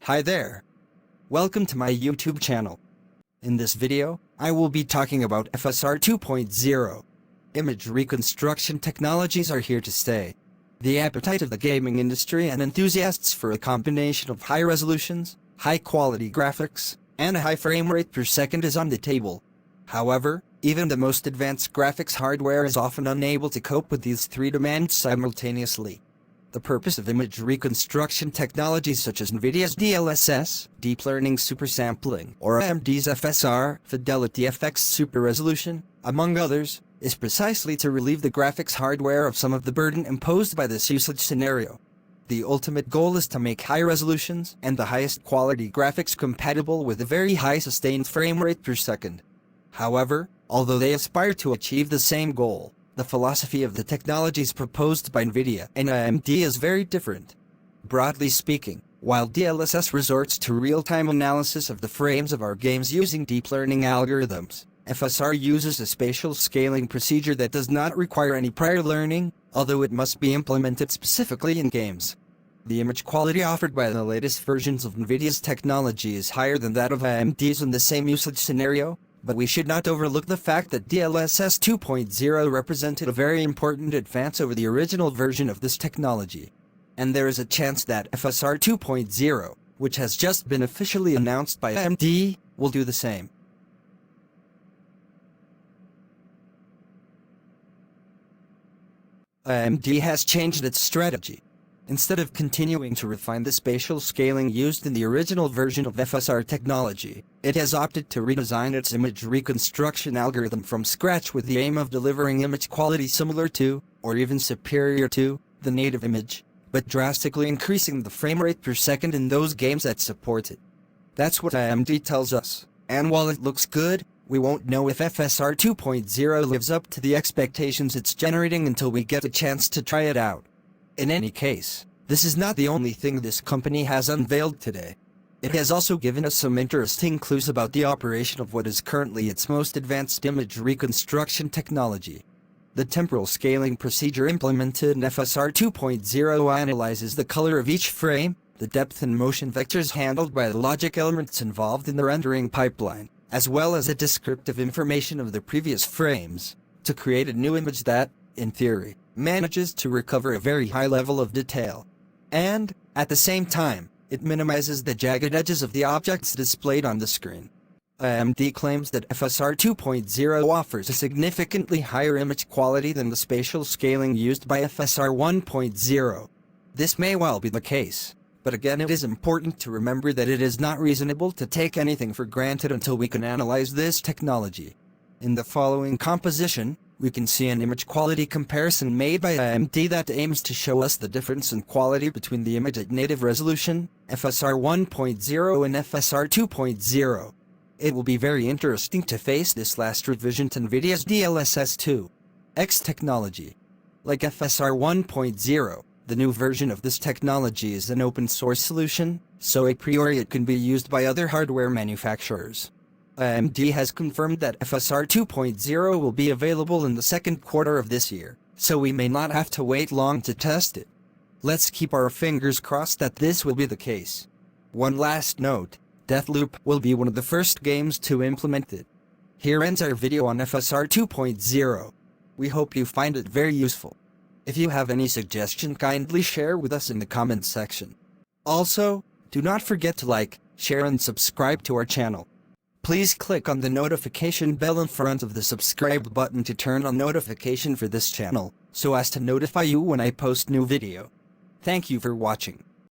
Hi there. Welcome to my YouTube channel. In this video, I will be talking about FSR 2.0. Image reconstruction technologies are here to stay. The appetite of the gaming industry and enthusiasts for a combination of high resolutions, high-quality graphics, and a high frame rate per second is on the table. However, even the most advanced graphics hardware is often unable to cope with these three demands simultaneously. The purpose of image reconstruction technologies such as NVIDIA's DLSS, Deep Learning Supersampling, or AMD's FSR, Fidelity FX Super Resolution, among others, is precisely to relieve the graphics hardware of some of the burden imposed by this usage scenario. The ultimate goal is to make high resolutions and the highest quality graphics compatible with a very high sustained frame rate per second. However, although they aspire to achieve the same goal, the philosophy of the technologies proposed by NVIDIA and AMD is very different. Broadly speaking, while DLSS resorts to real-time analysis of the frames of our games using deep learning algorithms, FSR uses a spatial scaling procedure that does not require any prior learning, although it must be implemented specifically in games. The image quality offered by the latest versions of NVIDIA's technology is higher than that of AMD's in the same usage scenario, but we should not overlook the fact that DLSS 2.0 represented a very important advance over the original version of this technology. And there is a chance that FSR 2.0, which has just been officially announced by AMD, will do the same. AMD has changed its strategy. Instead of continuing to refine the spatial scaling used in the original version of FSR technology, it has opted to redesign its image reconstruction algorithm from scratch with the aim of delivering image quality similar to, or even superior to, the native image, but drastically increasing the frame rate per second in those games that support it. That's what AMD tells us, and while it looks good, we won't know if FSR 2.0 lives up to the expectations it's generating until we get a chance to try it out. In any case, this is not the only thing this company has unveiled today. It has also given us some interesting clues about the operation of what is currently its most advanced image reconstruction technology. The temporal scaling procedure implemented in FSR 2.0 analyzes the color of each frame, the depth and motion vectors handled by the logic elements involved in the rendering pipeline, as well as the descriptive information of the previous frames, to create a new image that, in theory, manages to recover a very high level of detail. And, at the same time, it minimizes the jagged edges of the objects displayed on the screen. AMD claims that FSR 2.0 offers a significantly higher image quality than the spatial scaling used by FSR 1.0. This may well be the case, but again it is important to remember that it is not reasonable to take anything for granted until we can analyze this technology. In the following composition, we can see an image quality comparison made by AMD that aims to show us the difference in quality between the image at native resolution, FSR 1.0 and FSR 2.0. It will be very interesting to face this last revision to NVIDIA's DLSS 2.x technology. Like FSR 1.0, the new version of this technology is an open source solution, so a priori it can be used by other hardware manufacturers. AMD has confirmed that FSR 2.0 will be available in the second quarter of this year, so we may not have to wait long to test it. Let's keep our fingers crossed that this will be the case. One last note, Deathloop will be one of the first games to implement it. Here ends our video on FSR 2.0. We hope you find it very useful. If you have any suggestion, kindly share with us in the comments section. Also, do not forget to like, share and subscribe to our channel. Please click on the notification bell in front of the subscribe button to turn on notification for this channel, so as to notify you when I post new video. Thank you for watching.